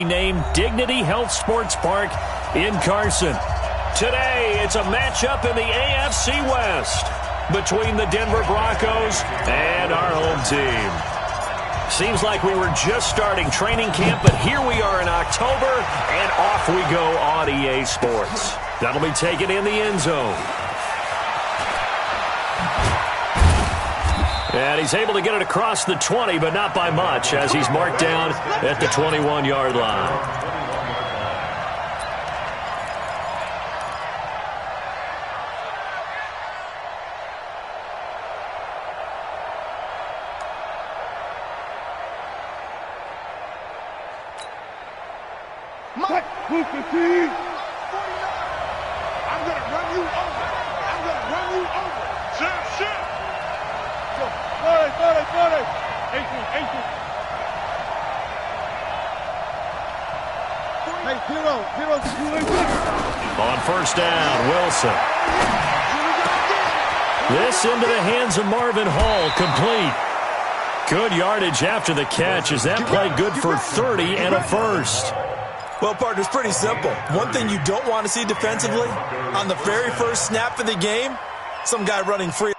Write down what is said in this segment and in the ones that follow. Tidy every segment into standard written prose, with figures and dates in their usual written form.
Named Dignity Health Sports Park in Carson. Today, it's a matchup in the AFC West between the Denver Broncos and our home team. Seems like we were just starting training camp, but here we are in October, and off we go on EA Sports. That'll be taken in the end zone. And he's able to get it across the 20, but not by much, as he's marked down at the 21-yard line. Mike, I'm gonna run you over. I'm gonna run you over. Shit. Sorry. 18. Hey, zero. On first down, Wilson. This into the hands of Marvin Hall, complete. Good yardage after the catch as that play good for 30 and a first. Well, partner, it's pretty simple. One thing you don't want to see defensively, on the very first snap of the game, some guy running free.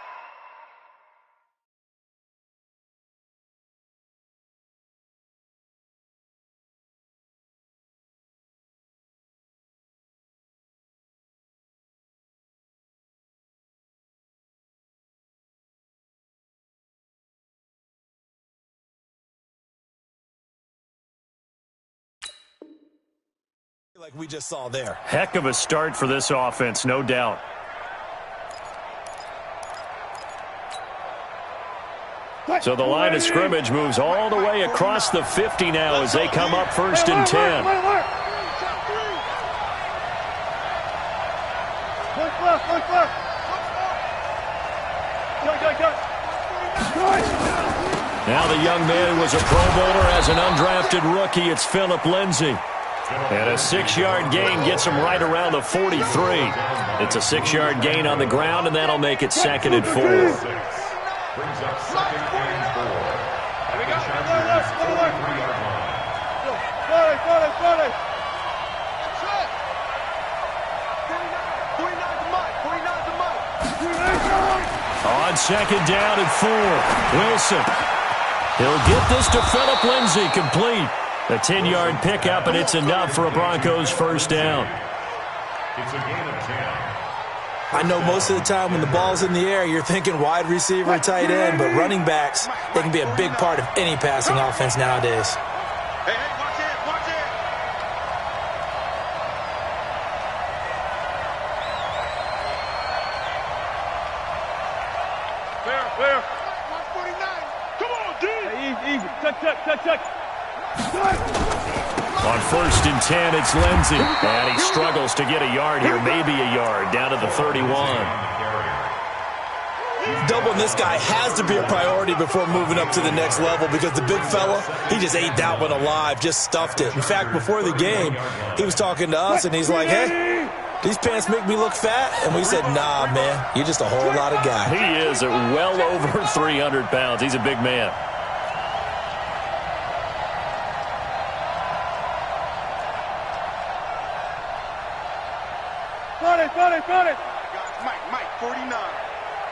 Like we just saw there. Heck of a start for this offense, no doubt. So the line of scrimmage moves all the way across the 50 now as they come up first and 10. Now the young man was a Pro Bowler as an undrafted rookie. It's Phillip Lindsay. And a 6-yard gain gets him right around the 43. It's a 6-yard gain on the ground, and that'll make it 2nd and 4. Brings up 2nd and 4. On 2nd down and 4, Wilson. He'll get this to Phillip Lindsay, complete. A 10-yard pickup, and it's enough for a Broncos first down. It's a gain of 10. I know most of the time when the ball's in the air, you're thinking wide receiver, tight end, but running backs, they can be a big part of any passing offense nowadays. Hey, watch it. Where? 149. Come on, D. Hey, easy. Touch. On first and 10, it's Lindsay. And he struggles to get a yard here, maybe a yard, down to the 31. Doubling this guy has to be a priority before moving up to the next level because the big fella, he just ate that one alive, just stuffed it. In fact, before the game, he was talking to us, and he's like, hey, these pants make me look fat? And we said, nah, man, you're just a whole lot of guy. He is at well over 300 pounds. He's a big man. Got it. Mike, 49.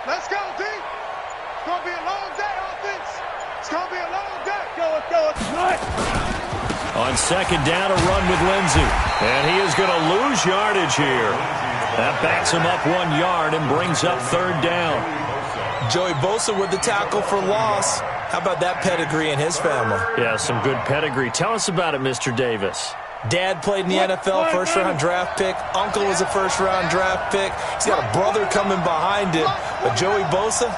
Let's go, D. It's going to be a long day, offense. It's going to be a long day. Let's go. On 2nd down, a run with Lindsay. And he is going to lose yardage here. That backs him up 1 yard and brings up 3rd down. Joey Bosa with the tackle for loss. How about that pedigree in his family? Yeah, some good pedigree. Tell us about it, Mr. Davis. Dad played in the NFL, first-round draft pick. Uncle was a first-round draft pick. He's got a brother coming behind him. But Joey Bosa,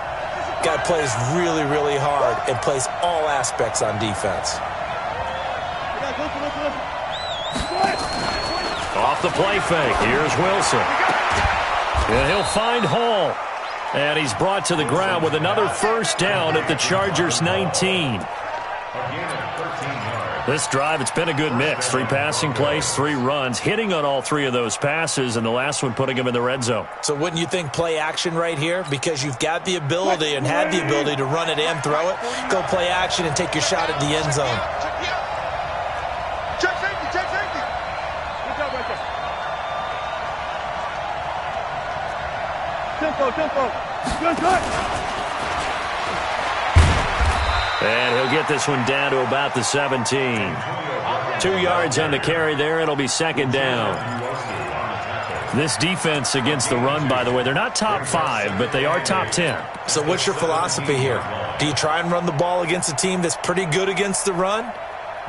guy plays really, really hard and plays all aspects on defense. Off the play fake. Here's Wilson. And he'll find Hall. And he's brought to the ground with another first down at the Chargers' 19. This drive, it's been a good mix. 3 passing plays, 3 runs, hitting on all 3 of those passes, and the last one putting him in the red zone. So wouldn't you think play action right here? Because you've got the ability and had the ability to run it and throw it. Go play action and take your shot at the end zone. Check safety. Tempo. Good cut. And he'll get this one down to about the 17. 2 yards on the carry there. It'll be second down. This defense against the run, by the way, they're not top 5, but they are top 10. So what's your philosophy here? Do you try and run the ball against a team that's pretty good against the run?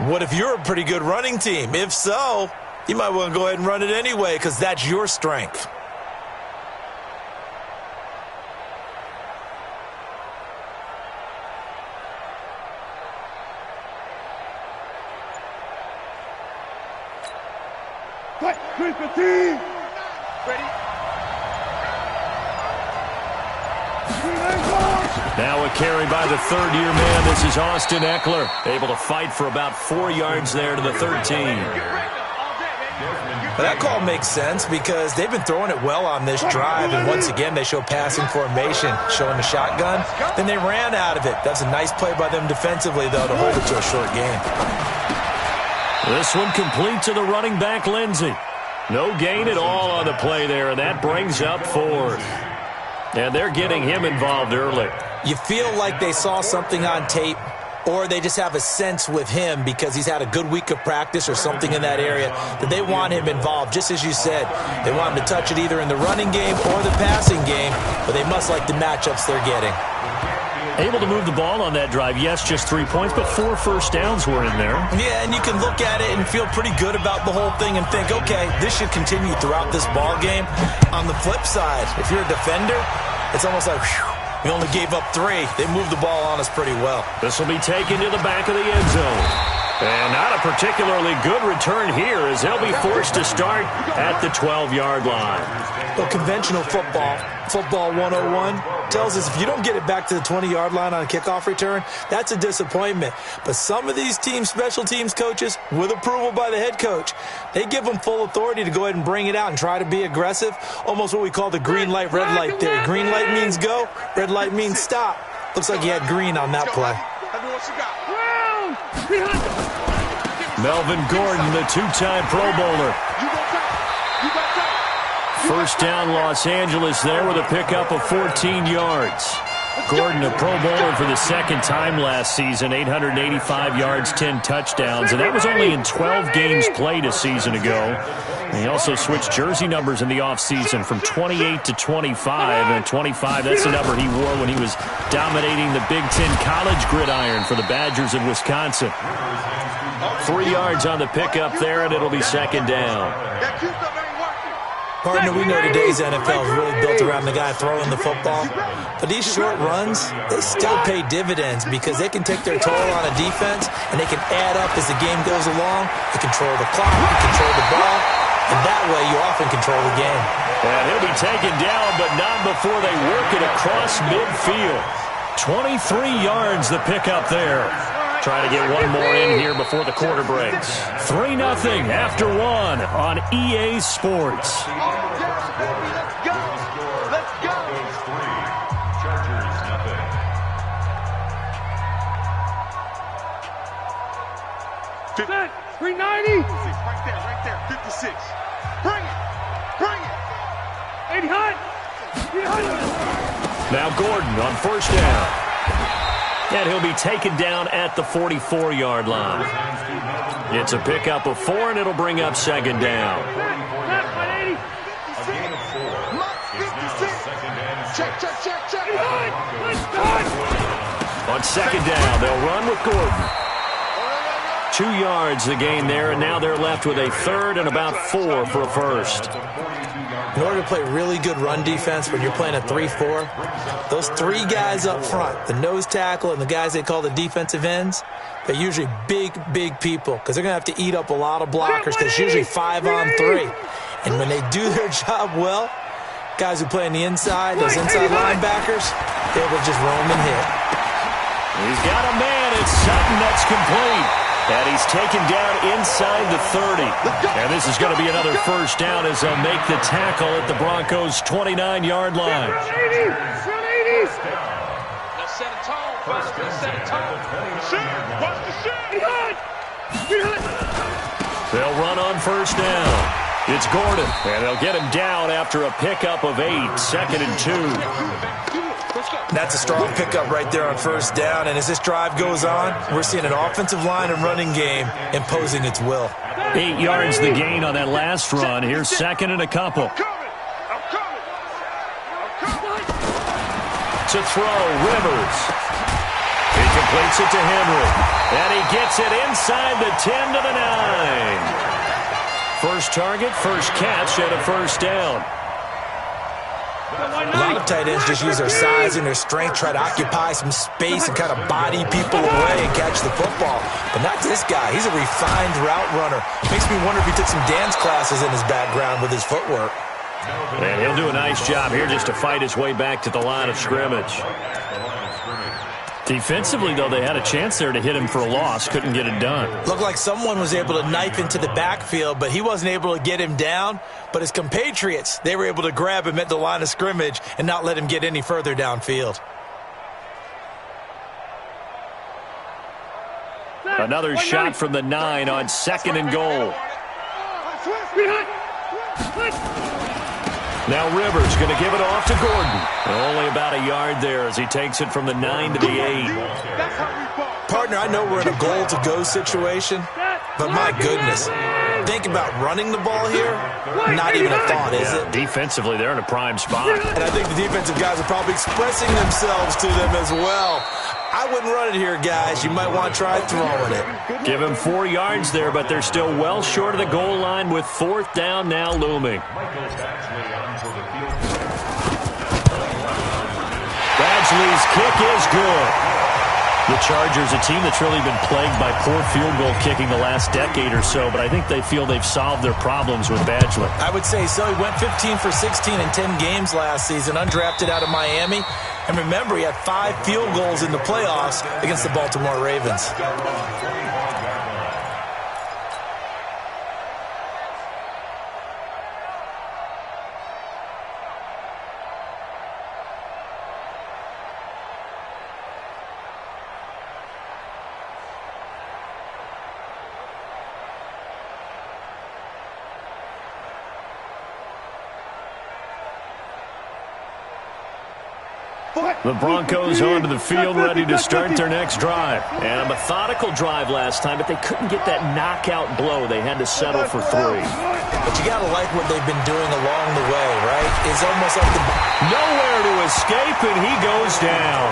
What if you're a pretty good running team? If so, you might want to go ahead and run it anyway because that's your strength. Cut. 315. Ready? Now a carry by the third-year man. This is Austin Eckler, able to fight for about 4 yards there to the 13. But that call makes sense because they've been throwing it well on this drive, and once again they show passing formation, showing the shotgun. Then they ran out of it. That's a nice play by them defensively, though, to hold it to a short game. This one complete to the running back, Lindsey. No gain at all on the play there, and that brings up 4th. And they're getting him involved early. You feel like they saw something on tape, or they just have a sense with him because he's had a good week of practice or something in that area that they want him involved. Just as you said, they want him to touch it either in the running game or the passing game, but they must like the matchups they're getting. Able to move the ball on that drive. Yes, just 3 points, but 4 first downs were in there. Yeah, and you can look at it and feel pretty good about the whole thing and think, okay, this should continue throughout this ball game. On the flip side, if you're a defender, it's almost like, whew, we only gave up 3. They moved the ball on us pretty well. This will be taken to the back of the end zone. And not a particularly good return here as they'll be forced to start at the 12-yard line. Well, conventional football 101, tells us if you don't get it back to the 20-yard line on a kickoff return, that's a disappointment. But some of these team special teams coaches, with approval by the head coach, they give them full authority to go ahead and bring it out and try to be aggressive, almost what we call the green light, red light theory. Green light means go, red light means stop. Looks like he had green on that play. Melvin Gordon, the 2-time Pro Bowler. First down, Los Angeles there with a pickup of 14 yards. Gordon, a Pro Bowler for the second time last season, 885 yards, 10 touchdowns, and that was only in 12 games played a season ago. And he also switched jersey numbers in the offseason from 28 to 25, and 25, that's the number he wore when he was dominating the Big Ten college gridiron for the Badgers of Wisconsin. 3 yards on the pickup there, and it'll be second down. Partner, we know today's NFL is really built around the guy throwing the football. But these short runs, they still pay dividends because they can take their toll on a defense and they can add up as the game goes along. You control the clock, you control the ball, and that way you often control the game. And he'll be taken down, but not before they work it across midfield. 23 yards the pickup there. Trying to get one more in here before the quarter breaks. 3-0 after 1 on EA Sports. Let's go. 390. Right there. 56. Bring it. 800. Now Gordon on first down. And he'll be taken down at the 44-yard line. It's a pickup of 4, and it'll bring up second down. Check. On second down, they'll run with Gordon. 2 yards the gain there, and now they're left with a third and about 4 for a first. In order to play really good run defense when you're playing a 3-4, those 3 guys up front, the nose tackle and the guys they call the defensive ends, they're usually big people because they're going to have to eat up a lot of blockers because it's usually 5-on-3. And when they do their job well, guys who play on the inside, those inside linebackers, they're able to just roam and hit. He's got a man. It's Sutton that's complete. And he's taken down inside the 30. And this is going to be another first down as they'll make the tackle at the Broncos' 29-yard line. Let's set a tone, fellas. Let's set a tone. Watch the shot. They'll run on first down. It's Gordon, and they'll get him down after a pickup of 8, 2nd and 2. That's a strong pickup right there on first down, and as this drive goes on, we're seeing an offensive line and running game imposing its will. 8 yards the gain on that last run. Here's 2nd and a couple. To throw, Rivers. He completes it to Henry, and he gets it inside the 10 to the 9. First target, first catch, and a first down. A lot of tight ends just use their size and their strength, try to occupy some space and kind of body people away and catch the football. But not this guy. He's a refined route runner. Makes me wonder if he took some dance classes in his background with his footwork. And he'll do a nice job here just to fight his way back to the line of scrimmage. Defensively, though, they had a chance there to hit him for a loss. Couldn't get it done. Looked like someone was able to knife into the backfield, but he wasn't able to get him down. But his compatriots, they were able to grab him at the line of scrimmage and not let him get any further downfield. Another shot from the 9 on 2nd and goal. Now Rivers going to give it off to Gordon. Only about a yard there as he takes it from the 9 to the 8. Partner, I know we're in a goal-to-go situation, but my goodness, think about running the ball here. Not even a thought, is it? Defensively, they're in a prime spot. And I think the defensive guys are probably expressing themselves to them as well. I wouldn't run it here, guys. You might want to try throwing it. Give him 4 yards there, but they're still well short of the goal line with 4th down now looming. Badgley's kick is good. The Chargers, a team that's really been plagued by poor field goal kicking the last decade or so, but I think they feel they've solved their problems with Badgley. I would say so. He went 15 for 16 in 10 games last season, undrafted out of Miami. And remember, he had 5 field goals in the playoffs against the Baltimore Ravens. The Broncos onto the field, ready to start their next drive. And a methodical drive last time, but they couldn't get that knockout blow. They had to settle for 3. But you got to like what they've been doing along the way, right? It's almost like the... Nowhere to escape, and he goes down.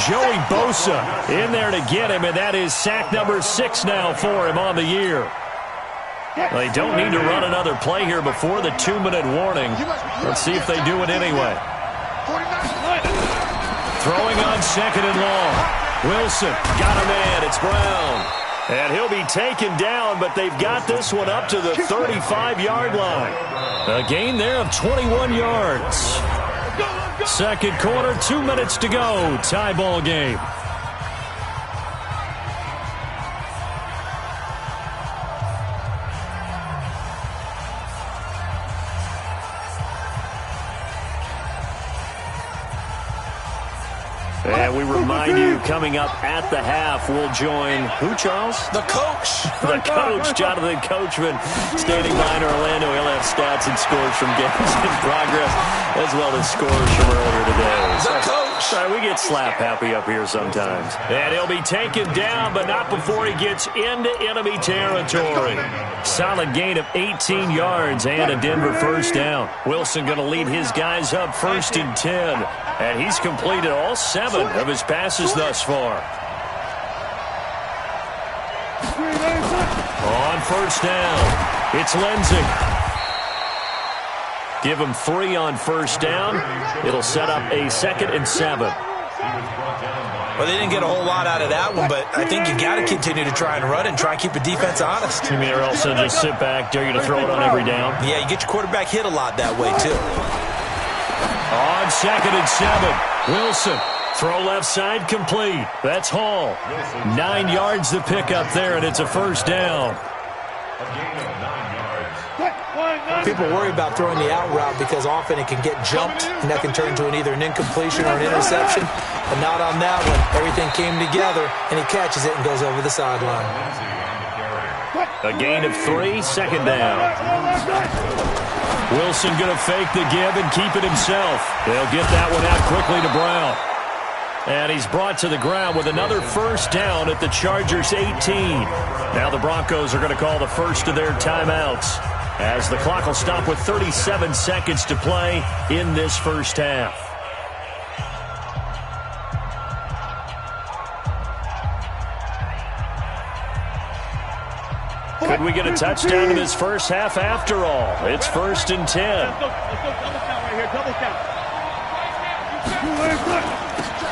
Joey Bosa in there to get him, and that is sack number 6 now for him on the year. They don't need to run another play here before the 2-minute warning. Let's see if they do it anyway. Throwing on 2nd and long. Wilson got a man. It's Brown. And he'll be taken down, but they've got this one up to the 35-yard line. A gain there of 21 yards. Second quarter, 2 minutes to go. Tie ball game. And we remind you, coming up at the half, we'll join who, Charles? The coach. The coach, Jonathan Coachman, standing by in Orlando. He'll have stats and scores from games in progress, as well as scores from earlier today. The coach. Sorry, we get slap happy up here sometimes. And he'll be taken down, but not before he gets into enemy territory. Solid gain of 18 yards and a Denver first down. Wilson going to lead his guys up 1st and 10. And he's completed all 7 of his passes thus far. On first down, it's Lindsey. Give him 3 on first down. It'll set up a 2nd and 7. Well, they didn't get a whole lot out of that one, but I think you got to continue to try and run and try and keep the defense honest. You mean, or else they'll just sit back, dare you to throw it on every down? Yeah, you get your quarterback hit a lot that way, too. On 2nd and 7, Wilson. Throw left side complete. That's Hall. 9 yards to pick up there, and it's a first down. People worry about throwing the out route because often it can get jumped, and that can turn into either an incompletion or an interception. But not on that one. Everything came together, and he catches it and goes over the sideline. A gain of 3, second down. Wilson going to fake the give and keep it himself. They'll get that one out quickly to Brown. And he's brought to the ground with another first down at the Chargers' 18. Now the Broncos are going to call the first of their timeouts, as the clock will stop with 37 seconds to play in this first half. Could we get a touchdown in this first half after all? It's 1st and 10. Let's go double count right here, double count.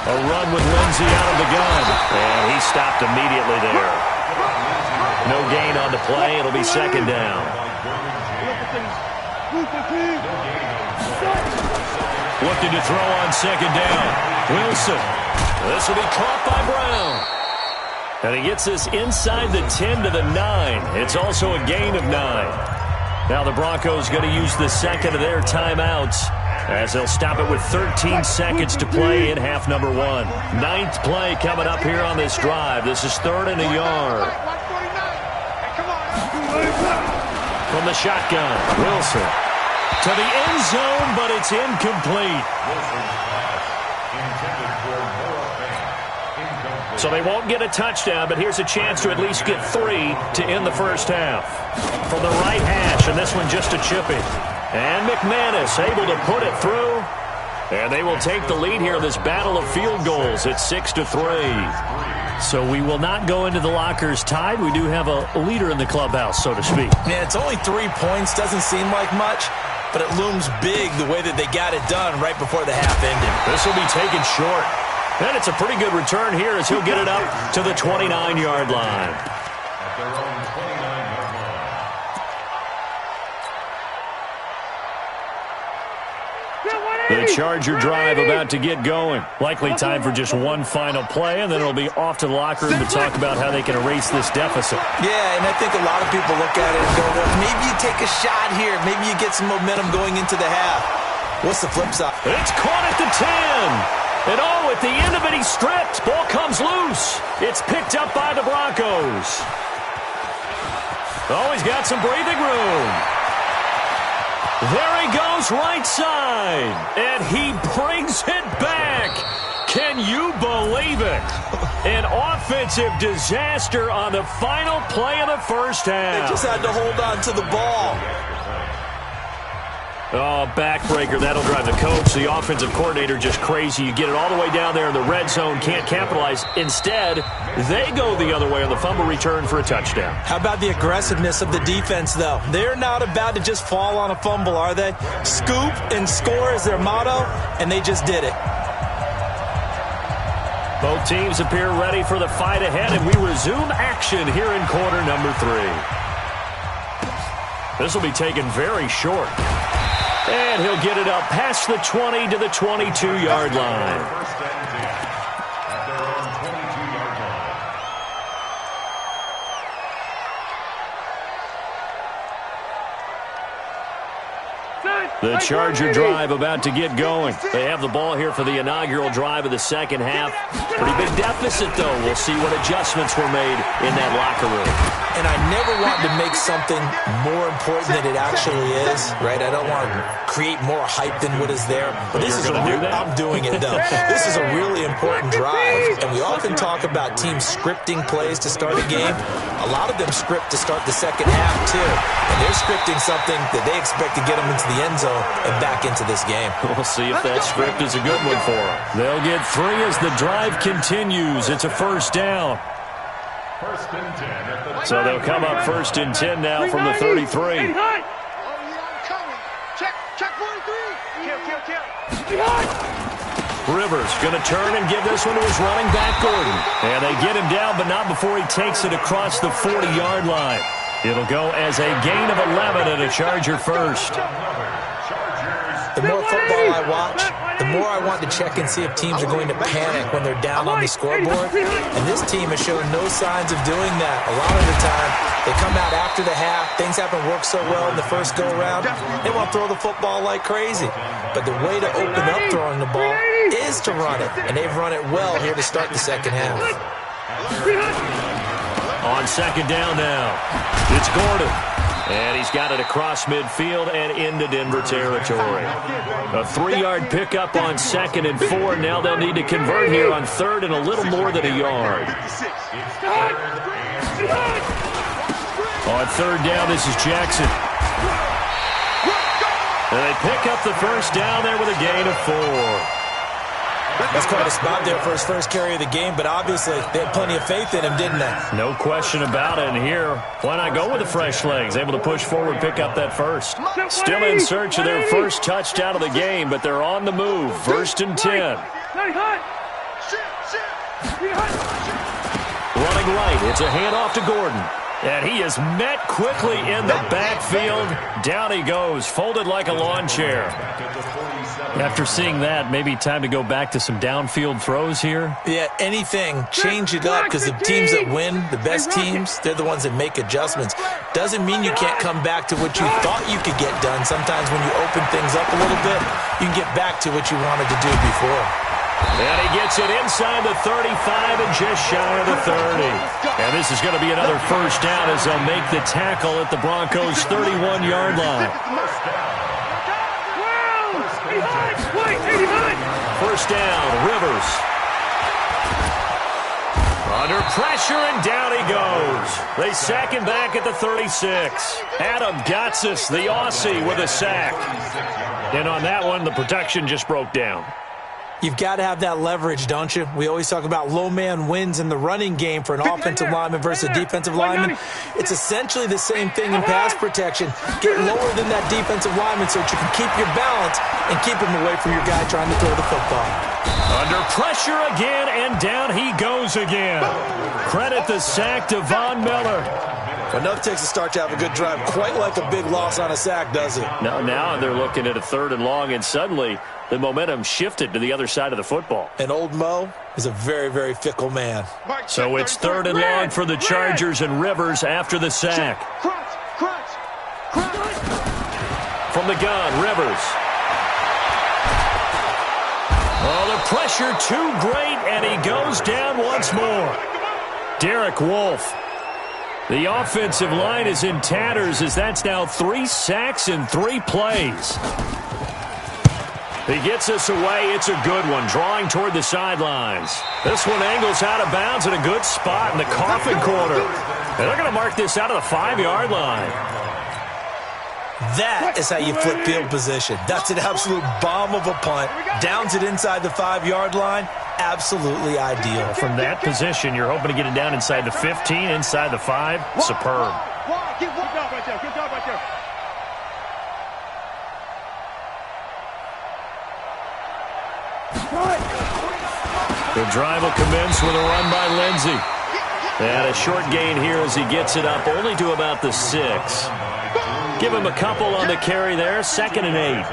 A run with Lindsey out of the gun. And he stopped immediately there. No gain on the play. It'll be second down. Looking to throw on second down. Wilson. This will be caught by Brown. And he gets this inside the 10 to the 9. It's also a gain of 9. Now the Broncos going to use the second of their timeouts, as they'll stop it with 13 seconds to play in half number 1. 9th play coming up here on this drive. This is 3rd and a yard. From the shotgun, Wilson to the end zone, but it's incomplete. So they won't get a touchdown, but here's a chance to at least get 3 to end the first half. From the right hash, and this one just a chip-in. And McManus able to put it through. And they will take the lead here in this battle of field goals at 6-3. So we will not go into the lockers tied. We do have a leader in the clubhouse, so to speak. Yeah, it's only 3 points. Doesn't seem like much, but it looms big the way that they got it done right before the half ended. This will be taken short. And it's a pretty good return here as he'll get it up to the 29-yard line. The Charger drive about to get going. Likely time for just one final play, and then it'll be off to the locker room to talk about how they can erase this deficit. Yeah, and I think a lot of people look at it and go, well, maybe you take a shot here. Maybe you get some momentum going into the half. What's the flip side? It's caught at the 10. And oh, at the end of it, he's stripped. Ball comes loose. It's picked up by the Broncos. Oh, he's got some breathing room. There he goes, right side. And he brings it back. Can you believe it? An offensive disaster on the final play of the first half. They just had to hold on to the ball. Oh, backbreaker. That'll drive the coach, the offensive coordinator, just crazy. You get it all the way down there in the red zone, can't capitalize. Instead, they go the other way on the fumble return for a touchdown. How about the aggressiveness of the defense, though? They're not about to just fall on a fumble, are they? Scoop and score is their motto, and they just did it. Both teams appear ready for the fight ahead, and we resume action here in quarter number 3. This will be taken very short. And he'll get it up past the 20 to the 22-yard line. The Charger drive about to get going. They have the ball here for the inaugural drive of the second half. Pretty big deficit, though. We'll see what adjustments were made in that locker room. And I never want to make something more important than it actually is, right? I don't want to create more hype than what is there. But this is I'm doing it, though. This is a really important drive. And we often talk about teams scripting plays to start a game. A lot of them script to start the second half, too. And they're scripting something that they expect to get them into the end zone and back into this game. We'll see if that script is a good one for them. They'll get 3 as the drive continues. It's a first down. So they'll come up 1st and 10 now from the 33. Rivers going to turn and give this one to his running back, Gordon. And they get him down, but not before he takes it across the 40-yard line. It'll go as a gain of 11 and a Charger first. The more football I watch, the more I want to check and see if teams are going to panic when they're down on the scoreboard. And this team has shown no signs of doing that. A lot of the time, they come out after the half. Things haven't worked so well in the first go-around. They want to throw the football like crazy. But the way to open up throwing the ball is to run it. And they've run it well here to start the second half. On second down now, it's Gordon. And he's got it across midfield and into Denver territory. A 3-yard pickup on 2nd and 4. Now they'll need to convert here on 3rd and a little more than a yard. On 3rd down, this is Jackson. And they pick up the first down there with a gain of 4. That's quite a spot there for his first carry of the game, but obviously they had plenty of faith in him, didn't they? No question about it. And here, why not go with the fresh legs? Able to push forward, pick up that first. Still in search of their first touchdown of the game, but they're on the move. 1st and 10. Running right, it's a handoff to Gordon. And he is met quickly in the backfield. Down he goes, folded like a lawn chair. After seeing that, maybe time to go back to some downfield throws here. Yeah, anything. Change it up, because the teams that win, the best teams, they're the ones that make adjustments. Doesn't mean you can't come back to what you thought you could get done. Sometimes when you open things up a little bit, you can get back to what you wanted to do before. And he gets it inside the 35 and just shy of the 30. And this is going to be another first down as they'll make the tackle at the Broncos' 31-yard line. First down, Rivers. Under pressure, and down he goes. They sack him back at the 36. Adam Gotsis, the Aussie, with a sack. And on that one, the protection just broke down. You've got to have that leverage, don't you? We always talk about low man wins in the running game for an offensive lineman versus a defensive lineman. It's essentially the same thing in pass protection. Get lower than that defensive lineman so that you can keep your balance and keep him away from your guy trying to throw the football. Under pressure again, and down he goes again. Credit the sack to Von Miller. Enough takes a start to have a good drive. Quite like a big loss on a sack, does it? Now they're looking at a 3rd and long, and suddenly the momentum shifted to the other side of the football. And old Mo is a very, very fickle man. So it's 3rd and long for the Chargers, and Rivers after the sack. From the gun, Rivers. Oh, the pressure too great, and he goes down once more. Derek Wolfe. The offensive line is in tatters as that's now 3 sacks in 3 plays. He gets us away. It's a good one, drawing toward the sidelines. This one angles out of bounds in a good spot in the coffin corner. And they're going to mark this out of the 5-yard line. That is how you flip field position. That's an absolute bomb of a punt. Downs it inside the 5-yard line. Absolutely ideal. From that position, you're hoping to get it down inside the 15, inside the 5. Superb. Good job right there. Good job right there. The drive will commence with a run by Lindsey. And a short gain here as he gets it up only to about the 6. Give him a couple on the carry there. 2nd and 8.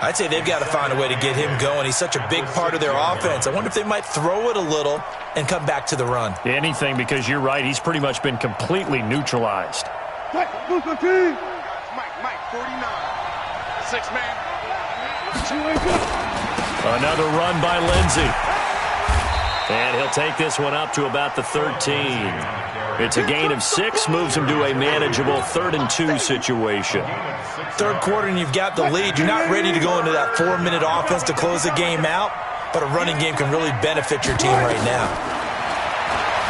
I'd say they've got to find a way to get him going. He's such a big part of their offense. I wonder if they might throw it a little and come back to the run. Anything, because you're right. He's pretty much been completely neutralized. Mike, 49. 6-man. Another run by Lindsey. And he'll take this one up to about the 13. It's a gain of 6, moves him to a manageable 3rd and 2 situation. 3rd quarter and you've got the lead. You're not ready to go into that 4-minute offense to close the game out, but a running game can really benefit your team right now.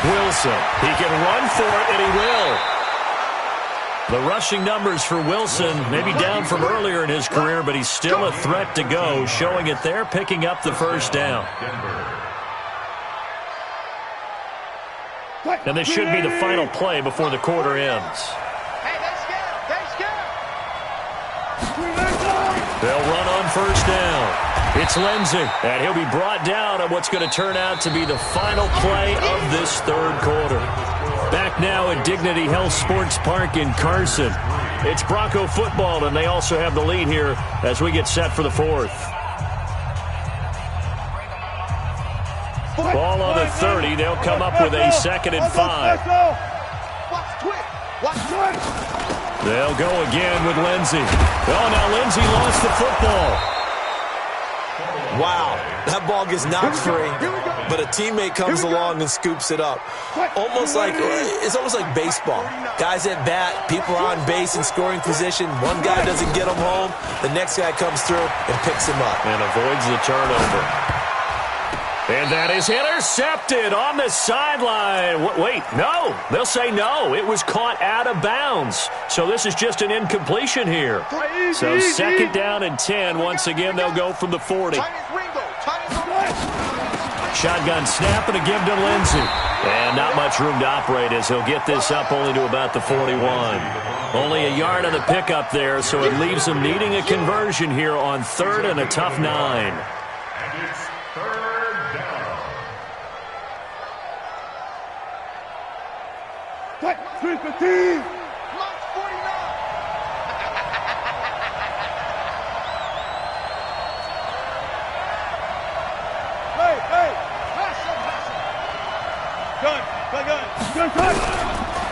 Wilson, he can run for it, and he will. The rushing numbers for Wilson maybe down from earlier in his career, but he's still a threat to go, showing it there, picking up the first down. And this should be the final play before the quarter ends. They'll run on first down. It's Lindsey, and he'll be brought down on what's going to turn out to be the final play of this 3rd quarter. Back now at Dignity Health Sports Park in Carson. It's Bronco football, and they also have the lead here as we get set for the 4th. Ball on the 30. They'll come up with a 2nd and 5. They'll go again with Lindsey. Oh, now Lindsey lost the football. Wow, that ball gets knocked free, but a teammate comes along and scoops it up. It's almost like baseball. Guys at bat, people are on base in scoring position. One guy doesn't get him home. The next guy comes through and picks him up. And avoids the turnover. And that is intercepted on the sideline. Wait, no. They'll say no. It was caught out of bounds. So this is just an incompletion here. So 2nd down and 10. Once again, they'll go from the 40. Shotgun snap and a give to Lindsey. And not much room to operate as he'll get this up only to about the 41. Only a yard on the pickup there, so it leaves them needing a conversion here on 3rd and a tough 9.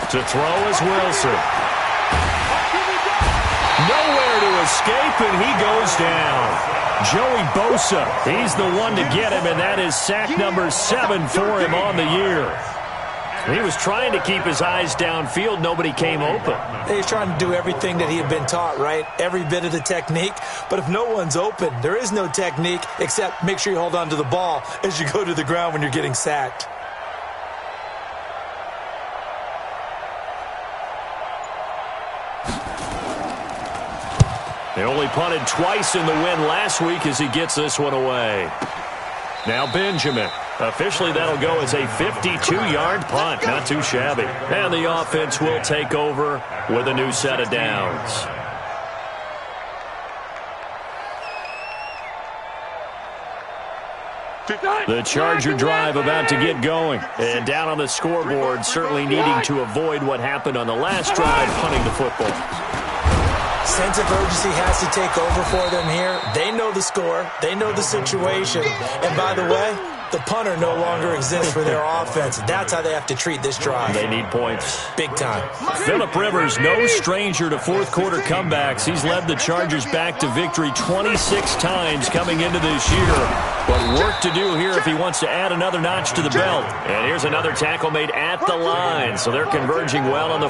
To throw is Wilson. Nowhere to escape, and he goes down. Joey Bosa, he's the one to get him, and that is sack number 7 for him on the year. He was trying to keep his eyes downfield. Nobody came open. He's trying to do everything that he had been taught, right? Every bit of the technique. But if no one's open, there is no technique except make sure you hold on to the ball as you go to the ground when you're getting sacked. They only punted twice in the win last week as he gets this one away. Now Benjamin. Officially, that'll go as a 52-yard punt. Not too shabby. And the offense will take over with a new set of downs. The Charger drive about to get going. And down on the scoreboard, certainly needing to avoid what happened on the last drive, punting the football. Sense of urgency has to take over for them here. They know the score. They know the situation. And by the way, the punter no longer exists for their offense. That's how they have to treat this drive. They need points. Big time. Phillip Rivers, no stranger to fourth-quarter comebacks. He's led the Chargers back to victory 26 times coming into this year. But work to do here if he wants to add another notch to the belt. And here's another tackle made at the line. So they're converging well on the